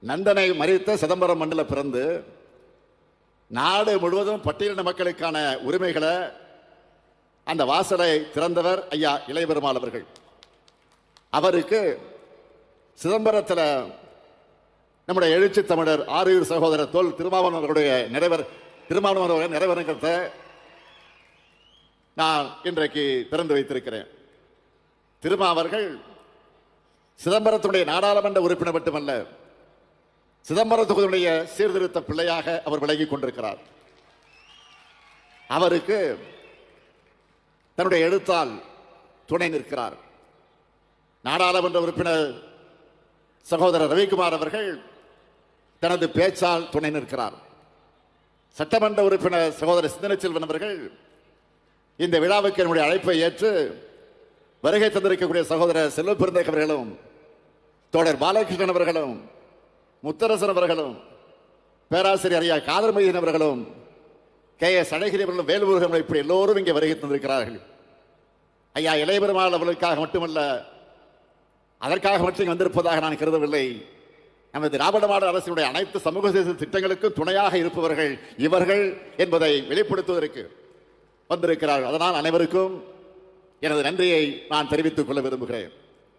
நந்தனை மறித்த சிதம்பரம் மண்டல பிறந்து நாடு முழுவதும் பட்டியலின மக்களுக்கான உரிமைகளை அந்த வாசலை திறந்தவர் ஐயா இளையபெருமாள் அவர்கள். அவருக்கு சிதம்பரத்தில் நம்முடைய எழுச்சி தமிழர் ஆரூர் சகோதரர் தோல் திருமாவளவன் அவருடைய நிறைவேறத்தை நான் இன்றைக்கு திறந்து வைத்திருக்கிறேன். திருமாவர்கள் சிதம்பரத்துடைய நாடாளுமன்ற உறுப்பினர் மட்டுமல்ல, சிதம்பரம் தொகுதியுடைய சீர்திருத்த பிள்ளையாக அவர் விலகிக் கொண்டிருக்கிறார். அவருக்கு தன்னுடைய எழுத்தால் துணை நிற்கிறார். நாடாளுமன்ற உறுப்பினர் சகோதரர் ரவிக்குமார் அவர்கள் தனது பேச்சால் துணை நிற்கிறார். சட்டமன்ற உறுப்பினர் சகோதரர் சிந்தனச்செல்வன் அவர்கள் இந்த விழாவுக்கு என்னுடைய அழைப்பை ஏற்று வருகை தந்திருக்கக்கூடிய சகோதரர் செல்வ பெருந்தேக் அவர்களும் தோழர் பாலகிருஷ்ணன் அவர்களும் முத்தரசன் அவர்களும் பேராசிரியர் ஐயா காதர்மையன் அவர்களும் KS அழகிரி அவர்களும் வேல்முருகன் இப்படி எல்லோரும் இங்கே வருகை தந்திருக்கிறார்கள். ஐயா இளையபெருமாள் அவர்களுக்காக மட்டுமல்ல, அதற்காக மட்டும் வந்திருப்பதாக நான் கருதவில்லை. நமது திராவிட மாடல் அரசினுடைய அனைத்து சமூக திட்டங்களுக்கும் துணையாக இருப்பவர்கள் இவர்கள் என்பதை வெளிப்படுத்துவதற்கு வந்திருக்கிறார்கள். அதனால் அனைவருக்கும் எனது நன்றியை நான் தெரிவித்துக் கொள்ள விரும்புகிறேன்.